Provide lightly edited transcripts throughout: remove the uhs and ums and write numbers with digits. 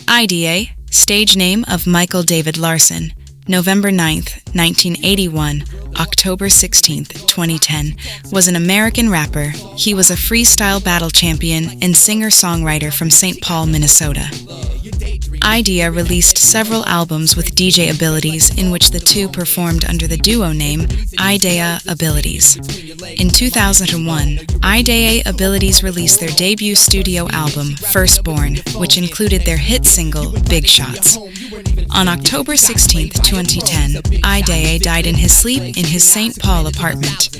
Eyedea, stage name of Michael David Larsen, November 9th, 1981, October 16th, 2010, was an American rapper. He was a freestyle battle champion and singer-songwriter from St. Paul, Minnesota. Eyedea released several albums with Eyedea Abilities in which the two performed under the duo name Eyedea Abilities. In 2001, Eyedea Abilities released their debut studio album, Firstborn, which included their hit single, Big Shots. On October 16, 2010, Eyedea died in his sleep in his St. Paul apartment.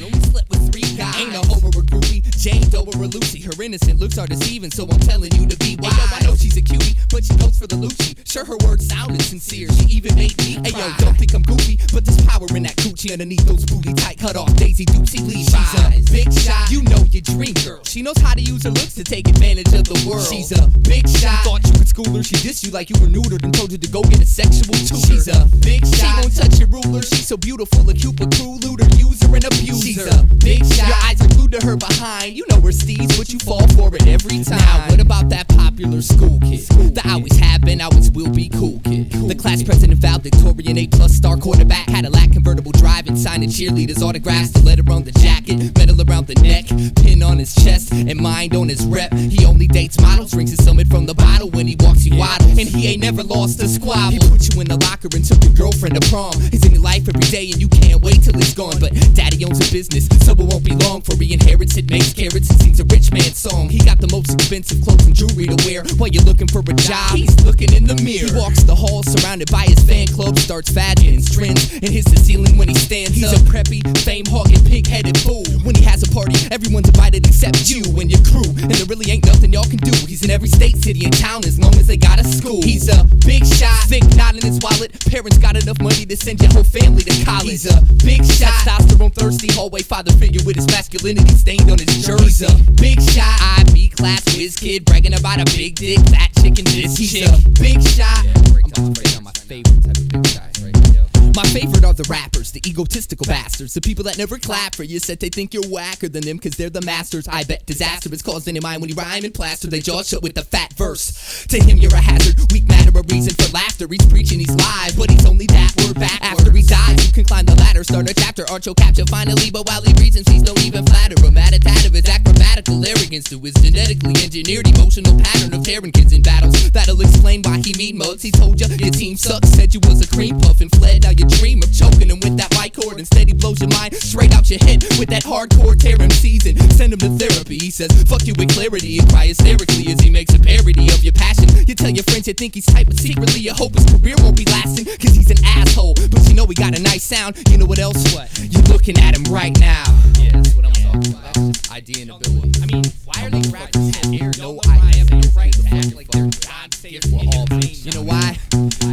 Ain't no Homer or groupie, Jane Doe or Lucy. Her innocent looks are deceiving, so I'm telling you to be wise. Ayo, I know she's a cutie, but she goes for the Lucci. Sure, her words sounded sincere, she even made me cry. Ayo, don't think I'm goofy, but there's power in that coochie underneath those booty tight cut off Daisy Dukesy Levi's. She's a big shot, you know your dream girl. She knows how to use her looks to take advantage of the world. She's a big shot, thought you could school her. She dissed you like you were neutered and told you to go get a sexual tutor. She's a big shot, she won't touch your ruler. She's so beautiful, a cupid crew looter, user and abuser. She's a big shot, your eyes are glued to her behind. You know her steeds, but you fall for it every time. Now, what about that popular school kid? The always have been, always will be cool kid. The class president, valedictorian, A+ star quarterback, Cadillac convertible driving, signing cheerleaders' autographs, stiletto on the jacket, medal around the neck, pin on his chest, and mind on his rep. He only dates models, drinks his summit from the bottle. When he walks, he waddles, and he ain't never lost a squabble. He put you in the locker and took your girlfriend to prom. He's in your life every day, and you can't wait till it's gone. But daddy owns a business, so it won't be long for he inherits it, makes carrots, and sings a rich man's song. He got the most expensive clothes and jewelry to wear. While you're looking for a job, he's looking in the mirror. He walks the halls surrounded by his fan club, starts fashioning trends, and hits the ceiling when he stands He's up. A preppy, fame-hogging, pig-headed fool. When he has a party, everyone's invited except you and your crew. And there really ain't nothing y'all can do. He's in every state, city, and town as long as they got a school. He's a big shot, thick knot in his wallet. Parents got enough money to send your whole family to college. He's a big shot, testosterone thirsty, hallway father figure with his masculinity stained on his jersey. He's a big shot, IB class whiz kid, bragging about a big dick, fat chicken, this chick. He's a big shot. I'm about to break down my favorite type of big shots right here. My favorite are the rappers, the egotistical bastards, the people that never clap for you, said they think you're whacker than them cause they're the masters. I bet disaster is caused in your mind when you rhyme and plaster they jaw shut with the fat verse. To him you're a hazard, weak matter, a reason for laughter. He's preaching he's live, but he's only that word backwards. After he dies you can climb the ladder, start a chapter, arch your capture finally. But while he reasons he's don't even flatter him, at a tat of his acrobatical arrogance to his genetically engineered emotional pattern of tearing kids in battles. That'll explain why he mean mugs. He told you your team sucks, said you was a cream puff and fled. Now you dream of choking him with that mic cord. Instead he blows your mind straight out your head with that hardcore tear him season. Send him to therapy. He says fuck you with clarity and cry hysterically as he makes a parody of your passion. You tell your friends you think he's tight, but secretly you hope his career won't be lasting cause he's an asshole. But you know he got a nice sound. You know what else? What? You're looking at him right now. Yeah, that's what I'm talking about. Eyedea Abilities. I mean, why are they rappers have hair? No idea. They have no right to act like they're God's gift for all things. You know why?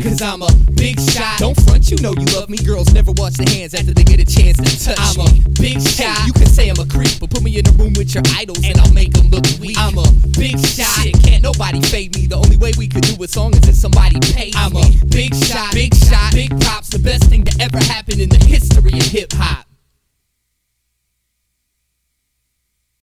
Cause I'm a big shot. Don't front, you know you love me. Girls never wash their hands after they get a chance to touch me. I'm a big shot. Hey, you can say I'm a creep, but put me in a room with your idols and I'll make them look weak. I'm a big shot. Shit, can't nobody fade me. The only way we could do a song is if somebody paid me. I'm a big shot, big props. The best thing to ever happen in the history of hip hop.